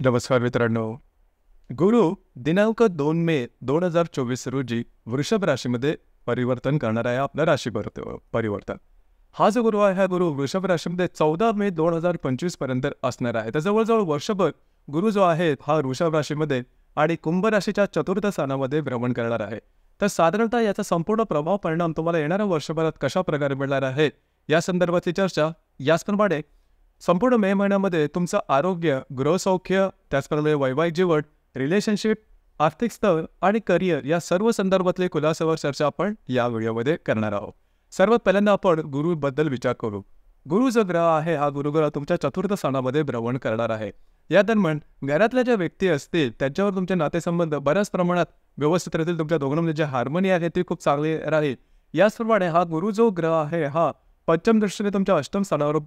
नमस्कार मित्रांनो. गुरु दिनांक 2 मे 2024 रोजी वृषभ राशीमध्ये परिवर्तन करणार आहे. आपला राशी परिवर्तन. हा जो गुरु आहे, हा गुरु वृषभ राशीमध्ये 14 मे 2025 पर्यंत असणार आहे. तर जवळजवळ वर्षभर गुरु जो आहे हा वृषभ राशीमध्ये आणि कुंभ राशीच्या चतुर्थ स्थानामध्ये भ्रमण करणार आहे. तर साधारणतः याचा संपूर्ण प्रभाव परिणाम तुम्हाला येणाऱ्या वर्षभरात कशा प्रकारे मिळणार आहे या संदर्भातली चर्चा. याचप्रमाणे संपूर्ण मे महिन्यामध्ये तुमचं आरोग्य, गृहसौख्य, त्याचप्रमाणे वैवाहिक जीवन, रिलेशनशिप, आर्थिक स्तर आणि करिअर या सर्व संदर्भातले खुलासावर चर्चा आपण या व्हिडिओमध्ये करणार आहोत. सर्वात पहिल्यांदा आपण गुरुबद्दल विचार करू. गुरु जो ग्रह आहे, हा गुरुग्रह तुमच्या चतुर्थ स्थानामध्ये भ्रमण करणार आहे. या दरम्यान घरातल्या ज्या व्यक्ती असतील त्यांच्यावर तुमचे नातेसंबंध बऱ्याच प्रमाणात व्यवस्थित राहतील. तुमच्या दोघांमध्ये जे हार्मोनी आहे ती खूप चांगली राहील. याचप्रमाणे हा गुरु जो ग्रह आहे, हा पंचम दृष्टीने तुमच्या अष्टम स्थानावर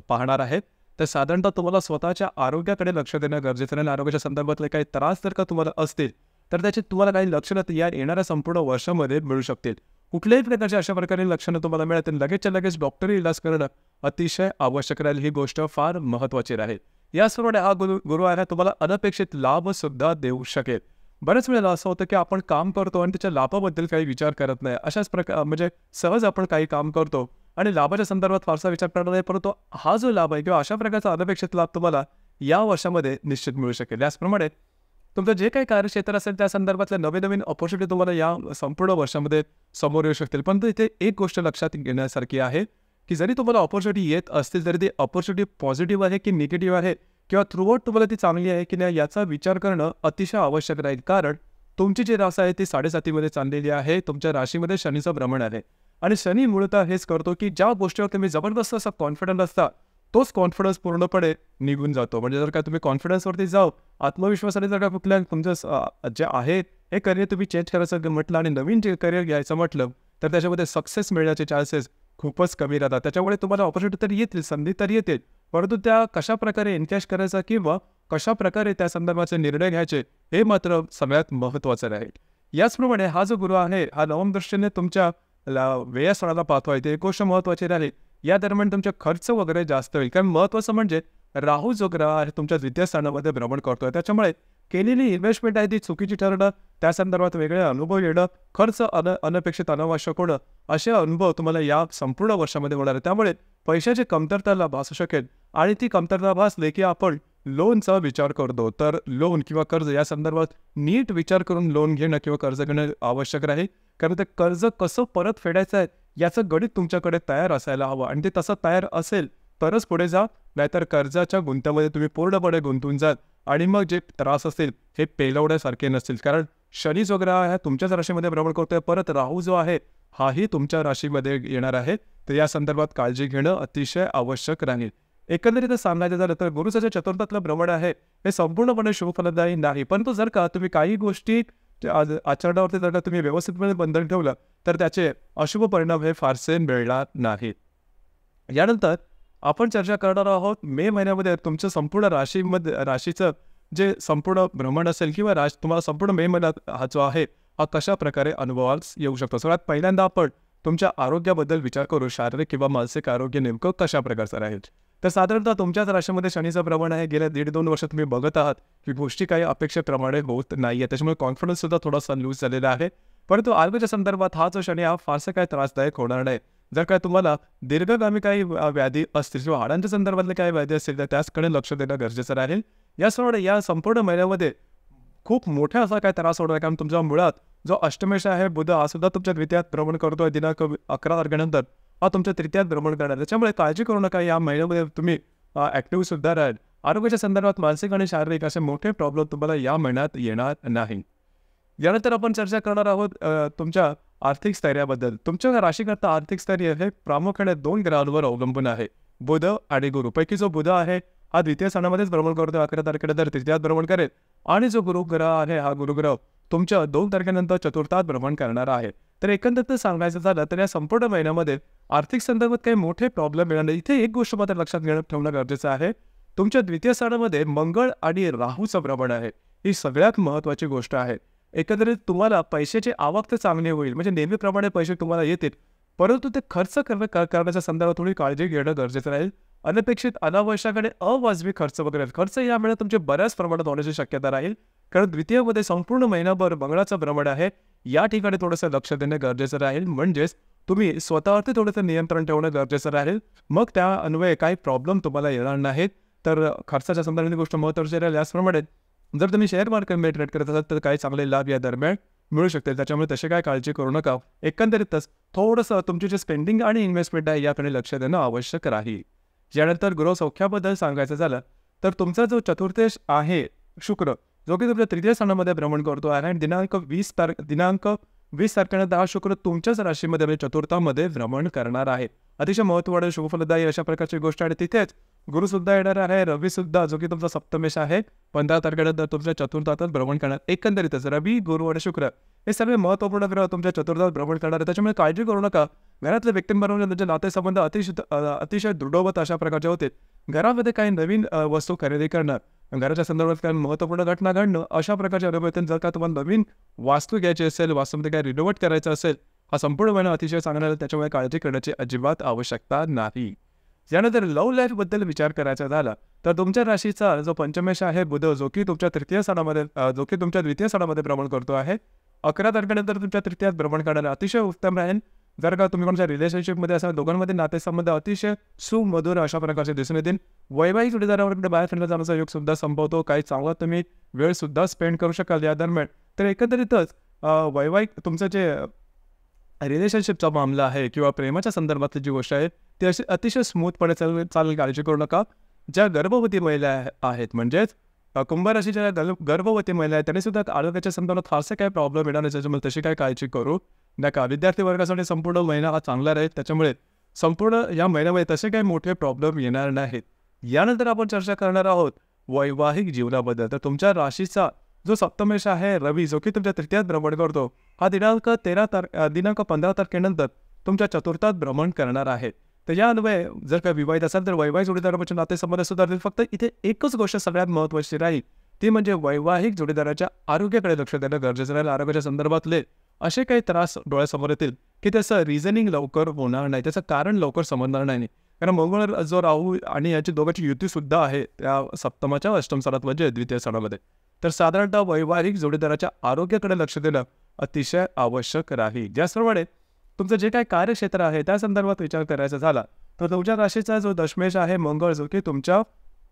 पाहणार आहे. तर साधारणतः तुम्हाला स्वतःच्या आरोग्याकडे लक्ष देणं गरजेचं आहे. आरोग्याच्या संदर्भातले काही त्रास जर का तुम्हाला असतील तर त्याचे तुम्हाला काही लक्षणं या येणाऱ्या संपूर्ण वर्षामध्ये मिळू शकतील. कुठल्याही प्रकारचे अशा प्रकारे लक्षणं तुम्हाला मिळतील, लगेचच्या लगेच डॉक्टरी इलाज करणं अतिशय आवश्यक राहील. ही गोष्ट फार महत्त्वाची राहील. याचप्रमाणे हा गुरु आहे, तुम्हाला अनपेक्षित लाभ सुद्धा देऊ शकेल. बऱ्याच वेळेला असं होतं की आपण काम करतो आणि त्याच्या लाभाबद्दल काही विचार करत नाही. अशाच प्रकार म्हणजे सहज आपण काही काम करतो आणि लाभाच्या संदर्भात फारसा विचार करणार नाही, परंतु हा जो लाभ आहे किंवा अशा प्रकारचा अनपेक्षित लाभ तुम्हाला या वर्षामध्ये निश्चित मिळू शकेल. याचप्रमाणे तुमचं जे काही कार्यक्षेत्र असेल त्या संदर्भातल्या नवीन अपॉर्च्युनिटी तुम्हाला या संपूर्ण वर्षामध्ये समोर येऊ शकतील. परंतु इथे एक गोष्ट लक्षात घेण्यासारखी आहे की जरी तुम्हाला अपॉर्च्युनिटी येत असतील तरी ती अपॉर्च्युनिटी पॉझिटिव्ह आहे की निगेटिव्ह आहे किंवा थ्रूआउट तुम्हाला ती चांगली आहे की नाही याचा विचार करणं अतिशय आवश्यक राहील. कारण तुमची जी रास आहे ती 7.5 चाललेली आहे. तुमच्या राशीमध्ये शनीचं भ्रमण आहे आणि शनी मूळतः हेच करतो की ज्या गोष्टीवर तुम्ही जबरदस्त असा कॉन्फिडंट असता तोच कॉन्फिडन्स पूर्णपणे निघून जातो. म्हणजे जर का तुम्ही कॉन्फिडन्सवरती जाऊ, आत्मविश्वासाने जर का कुठल्या तुमचं जे आहे हे करिअर तुम्ही चेंज करायचं म्हटलं आणि नवीन जे करिअर घ्यायचं म्हटलं तर त्याच्यामध्ये सक्सेस मिळण्याचे चान्सेस खूपच कमी राहतात. त्याच्यामुळे तुम्हाला ऑपॉर्च्युनिटी तर येतील, संधी तर येतील, परंतु त्या कशा प्रकारे एनकॅश करायचा किंवा कशा प्रकारे त्या संदर्भाचे निर्णय घ्यायचे हे मात्र सगळ्यात महत्त्वाचं राहील. याचप्रमाणे हा जो गुरु आहे, हा नवम दृष्टीने तुमच्या व्ययस्थानाला पाहतोय. ते एक गोष्ट महत्त्वाची राहील. या दरम्यान तुमचे खर्च वगैरे जास्त होईल. कारण महत्त्वाचं म्हणजे राहू जो ग्रह आहे तुमच्या द्वितीय स्थानामध्ये भ्रमण करतोय, त्याच्यामुळे केलेली इन्व्हेस्टमेंट आहे ती चुकीची ठरणं, त्या संदर्भात वेगळे अनुभव येणं, खर्च अनपेक्षित अनावश्यक होणं, असे अनुभव तुम्हाला या संपूर्ण वर्षामध्ये होणार आहे. त्यामुळे पैशाची कमतरता भासू शकेल आणि ती कमतरता भासली की आपण लोनचा विचार करतो. तर लोन किंवा कर्ज या संदर्भात नीट विचार करून लोन घेणं किंवा कर्ज घेणं आवश्यक राहील. कारण ते कर्ज कसं परत फेडायचं आहे याचं गणित तुमच्याकडे तयार असायला हवं आणि ते तसं तयार असेल तरच पुढे जा, नाहीतर कर्जाच्या गुंत्यामध्ये तुम्ही पूर्णपणे गुंतून जाल आणि मग जे त्रास असतील हे पेलवण्यासारखे नसतील. कारण शनी जो ग्रह आहे तुमच्याच राशीमध्ये भ्रमण करतोय, परत राहू जो आहे हाही तुमच्या राशीमध्ये येणार आहे. तर या संदर्भात काळजी घेणं अतिशय आवश्यक राहील. एकंदरीतच सांगायचं झालं तर गुरुचं जे चतुर्थातलं भ्रमण आहे हे संपूर्णपणे शुभफलदायी नाही, परंतु जर का तुम्ही काही गोष्टी आचरणावरती जर का तुम्ही व्यवस्थितपणे बंधन ठेवलं तर त्याचे अशुभ परिणाम हे फारसे मिळणार नाहीत. यानंतर आपण चर्चा करणार आहोत मे महिन्यामध्ये तुमचं संपूर्ण राशीचं जे संपूर्ण भ्रमण असेल किंवा तुम्हाला संपूर्ण मे महिन्यात हा जो आहे हा कशा प्रकारे अनुभवास येऊ शकतो. सगळ्यात पहिल्यांदा आपण तुमच्या आरोग्याबद्दल विचार करू. शारीरिक किंवा मानसिक आरोग्य नेमकं कशा प्रकारचं राहील. तर साधारणतः तुमच्याच राशीमध्ये शनीचं भ्रमण आहे. गेल्या 1.5-2 वर्ष तुम्ही बघत आहात की गोष्टी काही अपेक्षेप्रमाणे होत नाही आहे, त्याच्यामुळे कॉन्फिडन्स सुद्धा थोडासा लूज झालेला आहे. परंतु आरोग्याच्या संदर्भात हा जो शनी हा फारसा काही त्रासदायक होणार नाही. जर काय तुम्हाला दीर्घकामी काही व्याधी असतील किंवा हाडांच्या संदर्भातले काही व्याधी असतील तर त्याचकडे लक्ष देणं गरजेचं राहील. याचप्रमाणे या संपूर्ण महिन्यामध्ये खूप मोठा असा काय त्रास होणार आहे. कारण तुमच्या मुळात जो अष्टमेश आहे बुध हा सुद्धा तुमच्या द्वितीयात भ्रमण करतोय. दिनांक 11 तारखेनंतर हा तुमच्या तृतीयात भ्रमण करणार. त्याच्यामुळे काळजी करू नका, या महिन्यामध्ये तुम्ही ॲक्टिव्ह सुद्धा राहील. आरोग्याच्या संदर्भात मानसिक आणि शारीरिक असे मोठे प्रॉब्लेम तुम्हाला या महिन्यात येणार नाही. यानंतर आपण चर्चा करणार आहोत तुमच्या आर्थिक स्थैर्याबद्दल. तुमच्या राशीकरता आर्थिक स्थैर्य हे प्रामुख्याने 2 ग्रहांवर अवलंबून आहे, बुध आणि गुरु. पैकी जो बुध आहे हा द्वितीय स्थानामध्येच भ्रमण करतो, 11 तारखेनंतर तृतीयात भ्रमण करेल आणि जो गुरुग्रह आहे हा गुरुग्रह तुमच्या 2 तारखेनंतर चतुर्थात भ्रमण करणार आहे. तर एकंदरीत सांगायचं झालं तर या संपूर्ण महिन्यामध्ये आर्थिक संदर्भात काही मोठे प्रॉब्लेम येणार नाही. इथे एक गोष्ट मात्र लक्षात ठेवणं गरजेचं आहे. तुमच्या द्वितीय स्थानामध्ये मंगळ आणि राहूचं भ्रमण आहे. ही सगळ्यात महत्त्वाची गोष्ट आहे. एकंदरीत तुम्हाला पैशाची आवक तर चांगली होईल, म्हणजे नेहमीप्रमाणे पैसे तुम्हाला येतील, परंतु ते खर्च करण्याच्या संदर्भात थोडी काळजी घेणं गरजेचं राहील. अनपेक्षित, अनावश्यक आणि अवाजवी खर्च वगैरे खर्च यामुळे तुमचे बऱ्याच प्रमाणात होण्याची शक्यता राहील. कारण द्वितीयमध्ये संपूर्ण महिनाभर मंगळाचं भ्रमण आहे. या ठिकाणी थोडंसं लक्ष देणं गरजेचं राहील. म्हणजेच तुम्ही स्वतःवरती थोडंसं नियंत्रण ठेवणं गरजेचं राहील. मग त्या अन्वये काही प्रॉब्लेम तुम्हाला येणार नाहीत. तर खर्चाच्या संदर्भातली गोष्ट महत्त्वाची राहील. याचप्रमाणे जर तुम्ही शेअर मार्केटमध्ये ट्रेड करत असाल तर काही चांगले लाभ या दरम्यान मिळू शकतील. त्याच्यामुळे तशी काय काळजी करू नका. एकंदरीतच थोडंसं तुमची जे स्पेंडिंग आणि इन्व्हेस्टमेंट आहे याकडे लक्ष देणं आवश्यक राहील. यानंतर गृहसौख्याबद्दल सांगायचं झालं तर तुमचा जो चतुर्थेश आहे शुक्र, जो की तुमच्या तृतीय स्थानामध्ये भ्रमण करतो आहे आणि दिनांक 20 तारखेनंतर हा शुक्र तुमच्याच राशीमध्ये म्हणजे चतुर्थामध्ये भ्रमण करणार आहे. अतिशय महत्त्वपूर्ण शुभफलदायी अशा प्रकारची गोष्ट आहे. तिथेच गुरुसुद्धा येणार आहे. रवीसुद्धा, जो की तुमचा सप्तमेश आहे, 15 तारखेनंतर तुमच्या चतुर्थातच भ्रमण करणार. एकंदरीतच रवी, गुरु आणि शुक्र हे सर्व महत्त्वपूर्ण ग्रह तुमच्या चतुर्थात भ्रमण करणार आहे. त्याच्यामुळे काळजी करू नका. घरातल्या व्यक्तींबरोबर त्यांचे नातेसंबंध अतिशय दृढवत अशा प्रकारचे होते. घरामध्ये काही नवीन वस्तू खरेदी करणं, घराच्या संदर्भात काही महत्त्वपूर्ण घटना घडणं, अशा प्रकारच्या अनुभवातून जर का तुम्हाला नवीन वास्तू घ्यायची असेल, वास्तूमध्ये काही रिनोव्हेट करायचं असेल, हा संपूर्ण महिना अतिशय चांगला आहे. त्याच्यामुळे काळजी करण्याची अजिबात आवश्यकता नाही. यानंतर लव्ह लाईफबद्दल विचार करायचा झाला तर तुमच्या राशीचा जो पंचमेश आहे बुध, जो की तुमच्या द्वितीय स्थानामध्ये भ्रमण करतो आहे, 11 तारखेनंतर तुमच्या तृतीयात भ्रमण करणारे अतिशय उत्तम राहील. जर का तुम्ही कोणत्या रिलेशनशिपमध्ये असाल, दोघांमध्ये नातेसंबंध अतिशय सुमधुर अशा प्रकारचे दिसून येतील. वैवाहिक जोडीदारावर बाहेर फिरण्याचा जाण्याचा योग सुद्धा संभवतो. काही चांगला तुम्ही वेळ सुद्धा स्पेंड करू शकाल या दरम्यान. तर एकंदरीतच वैवाहिक तुमचं जे रिलेशनशिपचा मामला आहे किंवा प्रेमाच्या संदर्भातली जी गोष्ट आहे ती अशी अतिशय स्मूथपणे चालेल. काळजी करू नका. ज्या गर्भवती महिला आहेत, म्हणजेच कुंभ राशीच्या गर्भवती महिला आहेत, त्यांनी सुद्धा आरोग्याच्या संदर्भात फारसे काही प्रॉब्लेम येणार नाही. त्याच्यामुळे तशी काही काळजी करू नका. विद्यार्थी वर्गासाठी संपूर्ण महिना हा चांगला राहील. त्याच्यामुळे संपूर्ण या महिन्यामध्ये तसे काही मोठे प्रॉब्लेम येणार नाहीत. यानंतर आपण चर्चा करणार आहोत वैवाहिक जीवनाबद्दल. तर तुमच्या राशीचा जो सप्तमेश आहे रवी, जो की तुमच्या तृतीयात भ्रमण करतो, हा दिनांक 15 तारखेनंतर तुमच्या चतुर्थात भ्रमण करणार आहे. तर या अन्वये जर का विवाहित असाल तर वैवाहिक जोडीदाराचे नातेसंबंध सुधारतील. फक्त इथे एकच गोष्ट सगळ्यात महत्त्वाची राहील, ती म्हणजे वैवाहिक जोडीदाराच्या आरोग्याकडे लक्ष देणं गरजेचं राहील. आरोग्याच्या संदर्भातले असे काही त्रास डोळ्यासमोर येतील की त्याचं रिझनिंग लवकर होणार नाही, त्याचं कारण लवकर समजणार नाही. कारण मंगळ जो राहू आणि याची दोघांची युती सुद्धा आहे त्या सप्तमाच्या अष्टम स्थानात म्हणजे द्वितीय स्थानामध्ये. तर साधारणतः वैवाहिक जोडीदाराच्या आरोग्याकडे लक्ष देणं अतिशय आवश्यक राहील. ज्याप्रमाणे तुमचं जे काही कार्यक्षेत्र आहे त्या संदर्भात विचार करायचा झाला तर तुमच्या राशीचा जो दशमेश आहे मंगळ, जो की तुमच्या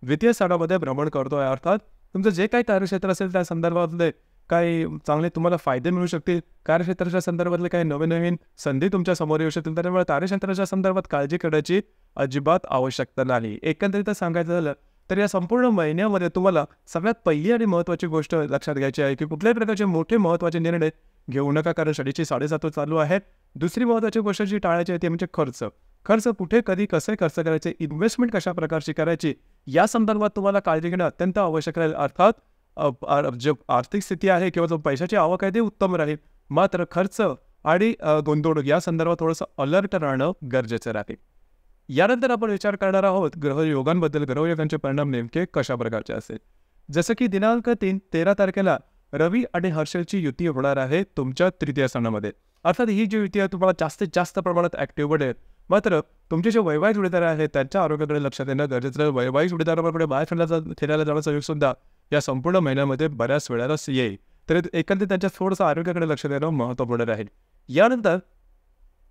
द्वितीय स्थानामध्ये भ्रमण करतो आहे, अर्थात तुमचं जे काही कार्यक्षेत्र असेल त्या संदर्भातले काही चांगले तुम्हाला फायदे मिळू शकतील. कार्यक्षेत्राच्या संदर्भातले काही नवीन संधी तुमच्या समोर येऊ शकतील. त्यामुळे कार्यक्षेत्राच्या संदर्भात काळजी करण्याची अजिबात आवश्यकता नाही. एकंदरीत सांगायचं झालं तर या संपूर्ण महिन्यामध्ये तुम्हाला सगळ्यात पहिली आणि महत्त्वाची गोष्ट लक्षात घ्यायची आहे की कुठल्याही प्रकारचे मोठे महत्त्वाचे निर्णय घेऊ नका, कारण शनीची 7.5 चालू आहे. दुसरी महत्त्वाची गोष्ट जी टाळायची आहे ती म्हणजे खर्च कुठे, कधी, कसे खर्च करायचे, इन्व्हेस्टमेंट कशा प्रकारची करायची, या संदर्भात तुम्हाला काळजी घेणं अत्यंत आवश्यक राहील. अर्थात जो आर्थिक स्थिती आहे किंवा जो पैशाची आवक आहे ती उत्तम राहील, मात्र खर्च आणि गुंतवणूक या संदर्भात थोडंसं अलर्ट राहणं गरजेचं राहील. यानंतर आपण विचार करणार आहोत ग्रहयोगांबद्दल. ग्रहयोगांचे परिणाम नेमके कशा प्रकारचे असेल. जसं की दिनांक 13 तारखेला रवी आणि हर्षलची युती होणार आहे तुमच्या तृतीय स्थानामध्ये. अर्थात ही जी युती आहे तुम्हाला जास्तीत जास्त प्रमाणात ॲक्टिव्ह बनेल. मात्र तुमचे जे वैवाहिक जोडीदार आहेत त्यांच्या आरोग्याकडे लक्ष देणं गरजेचं आहे. वैवाहिक जोडीदाराबरोबर बाहेर फिरायला जाण्याचा योग सुद्धा या संपूर्ण महिन्यामध्ये बऱ्याच वेळेला येईल. तर एकंदरीत त्यांच्या थोडंसं आरोग्याकडे लक्ष देणं महत्त्वपूर्ण राहील. यानंतर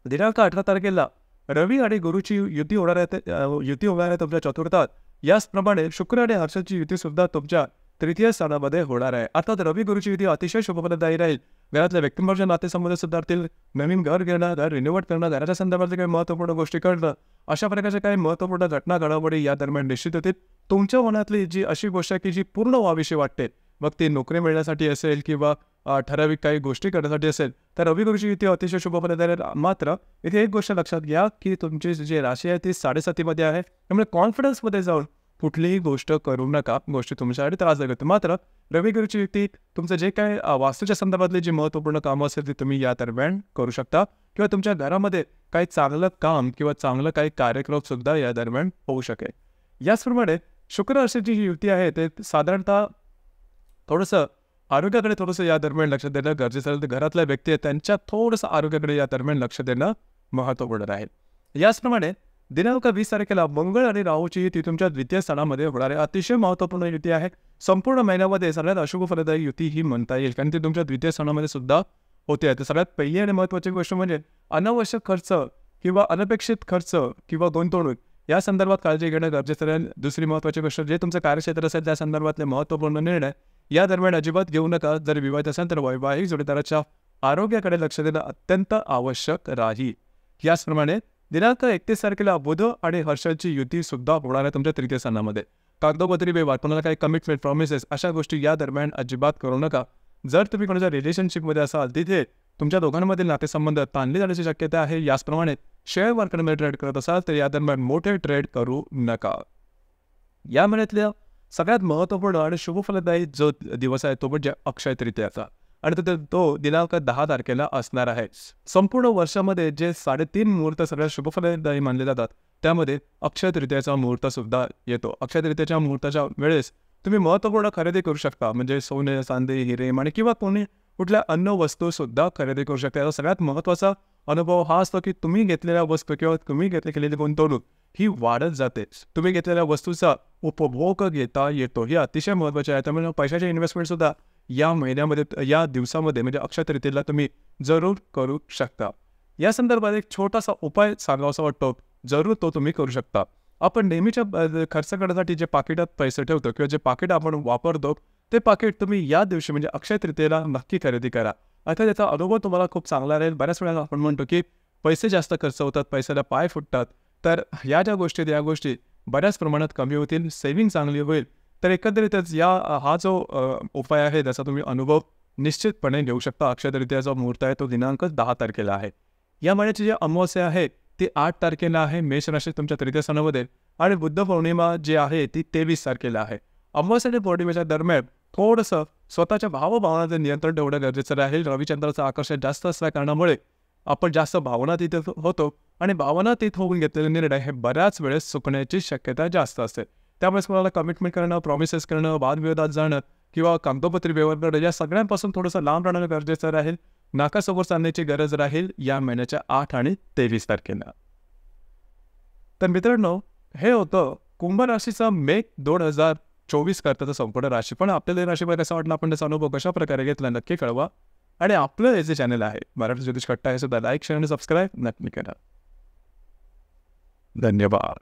दिनांक 18 तारखेला रवी आणि गुरुची युती होणार आहे तुमच्या चतुर्थात. याचप्रमाणे शुक्र आणि हर्षची युती सुद्धा तुमच्या तृतीय स्थानामध्ये होणार आहे. अर्थात रवी गुरुची युती अतिशय शुभफलदायी राहील. घरातल्या व्यक्तींबरोबर नातेसंबंध सुधारतील. नवीन घर घेणं, घर रिनोव्हेट करणं, घराच्या संदर्भातल्या काही महत्त्वपूर्ण गोष्टी करणं, अशा प्रकारच्या काही महत्त्वपूर्ण घटना घडामोडी या दरम्यान निश्चित होतील. तुमच्या मनातली जी अशी गोष्ट आहे की जी पूर्ण व्हावीशी वाटते, मग ती नोकरी मिळण्यासाठी असेल किंवा ठराविक काही गोष्टी करण्यासाठी असेल, तर रवी गुरुची युती अतिशय शुभफलदायी राहील. मात्र इथे एक गोष्ट लक्षात घ्या की तुमची जी राशी आहे ती 7.5 आहे. त्यामुळे कॉन्फिडन्समध्ये जाऊन कुठलीही गोष्ट करू नका, गोष्टी तुमच्यासाठी त्रासदायक होते. मात्र रवी गुरुची युती तुमचं जे काही वास्तूच्या संदर्भातली जी महत्त्वपूर्ण कामं असेल ती तुम्ही या दरम्यान करू शकता किंवा तुमच्या घरामध्ये काही चांगलं काम किंवा चांगलं काही कार्यक्रम सुद्धा या दरम्यान होऊ शकेल. याचप्रमाणे शुक्र हर्षची जी युती आहे ते साधारणतः थोडंसं आरोग्याकडे थोडंसं या दरम्यान लक्ष देणं गरजेचं आहे. घरातल्या व्यक्ती आहेत त्यांच्या थोडंसं आरोग्याकडे या दरम्यान लक्ष देणं महत्त्वपूर्ण राहील. याचप्रमाणे दिनांक 20 तारखेला मंगळ आणि राहूची युती तुमच्या द्वितीय स्थानामध्ये होणार आहे. अतिशय महत्त्वपूर्ण युती आहे. संपूर्ण महिन्यामध्ये सगळ्यात अशुभ फलदायी युती ही म्हणता येईल, कारण ती तुमच्या द्वितीय स्थानामध्ये सुद्धा होते आहे. तर सगळ्यात पहिली आणि महत्त्वाची गोष्ट म्हणजे अनावश्यक खर्च किंवा अनपेक्षित खर्च किंवा गुंतवणूक या संदर्भात काळजी घेणं गरजेचं राहील. दुसरी महत्त्वाची गोष्ट, जे तुमचं कार्यक्षेत्र असेल त्या संदर्भातले महत्त्वपूर्ण निर्णय या दरम्यान अजिबात घेऊ नका. जर विवाहित असेल तर वैवाहिक जोडीदाराच्या आरोग्याकडे लक्ष देणं अत्यंत आवश्यक राहील. याचप्रमाणे दिनांक 31 तारखेला बुध आणि हर्षलची युती सुद्धा होणार आहे तुमच्या तृतीय स्थानामध्ये. कागदोपत्री व्यवहार, कोणाला काही कमिटमेंट, प्रॉमिसेस अशा गोष्टी या दरम्यान अजिबात करू नका. जर तुम्ही कोणाच्या रिलेशनशिपमध्ये असाल तिथे तुमच्या दोघांमधील नातेसंबंध ताणले जाण्याची शक्यता आहे. याचप्रमाणे शेअर मार्केटमध्ये ट्रेड करत असाल तर या दरम्यान मोठे ट्रेड करू नका. या महिन्यातल्या सगळ्यात महत्त्वपूर्ण आणि शुभफलदायी जो दिवस आहे तो म्हणजे अक्षय तृतीयाचा, आणि तो दिनांक 10 तारखेला असणार आहे. संपूर्ण वर्षामध्ये जे 3.5 मुहूर्त सगळ्यात शुभफलदायी मानले जातात त्यामध्ये अक्षय तृतीयाचा मुहूर्त सुद्धा येतो. अक्षय तृतीयाच्या मुहूर्ताच्या वेळेस तुम्ही महत्त्वपूर्ण खरेदी करू शकता, म्हणजे सोने, चांदी, हिरे आणि किंवा कुठल्या अन्न वस्तू सुद्धा खरेदी करू शकता. याचा सगळ्यात महत्त्वाचा अनुभव हा असतो की तुम्ही घेतलेल्या वस्तू किंवा तुम्ही केलेली गुंतवणूक ही वाढत जाते. तुम्ही घेतलेल्या वस्तूचा उपभोग घेता येतो. ही अतिशय महत्त्वाचे आहे. त्यामुळे पैशाचे इन्व्हेस्टमेंट सुद्धा या महिन्यामध्ये, या दिवसामध्ये म्हणजे अक्षय तृतीयेला तुम्ही जरूर करू शकता. या संदर्भात एक छोटासा उपाय सांगावासा वाटतो, जरूर तो तुम्ही करू शकता. आपण नेहमीच्या खर्च करण्यासाठी जे पाकिटात पैसे ठेवतो किंवा जे पाकिट आपण वापरतो ते पाकिट तुम्ही या दिवशी म्हणजे अक्षय तृतीयेला नक्की खरेदी करा. आता त्याचा अनुभव तुम्हाला खूप चांगला राहील. बऱ्याच वेळेला आपण म्हणतो की पैसे जास्त खर्च होतात, पैशाला पाय फुटतात, तर या ज्या गोष्टी बऱ्याच प्रमाणात कमी होतील, सेव्हिंग चांगली होईल. तर एकंदरीतच हा जो उपाय आहे त्याचा तुम्ही अनुभव निश्चितपणे घेऊ शकता. अक्षय तृतीयाचा मुहूर्त आहे तो दिनांक 10 तारखेला आहे. या महिन्याची जी अमावस्या आहे ती 8 तारखेला आहे मेष राशीत तुमच्या तृतीय स्थानामध्ये, आणि बुद्ध पौर्णिमा जी आहे ती 23 तारखेला आहे. अमावस्या आणि पौर्णिमेच्या दरम्यान थोडंसं स्वतःच्या भावभावनाचं नियंत्रण ठेवणं गरजेचं राहील. रविचंद्राचं आकर्षण जास्त असल्या कारणामुळे आपण जास्त भावनातीत होतो आणि भावनातीत होऊन घेतलेले निर्णय हे बऱ्याच वेळेस चुकण्याची शक्यता जास्त असते. त्यामुळे कोणाला कमिटमेंट करणं, प्रॉमिसेस करणं, वादविवादात जाणं किंवा कागदोपत्री व्यवहार करणं या सगळ्यांपासून थोडंसं लांब राहणं गरजेचं राहील. नाकासमोर चालण्याची गरज राहील या महिन्याच्या 8 आणि 23 तारखेला. तर मित्रांनो, हे होतं कुंभ राशीचा मे 2024 करताचं संपूर्ण राशी. पण आपल्याला राशीमध्ये कसं वाटलं, आपण त्याचा अनुभव कशा प्रकारे घेतला नक्की कळवा. आणि आपलं हे जे चॅनल आहे मराठी ज्योतिष कट्टा हे सुद्धा लाईक, शेअर आणि सबस्क्राईब नक्की करा. धन्यवाद.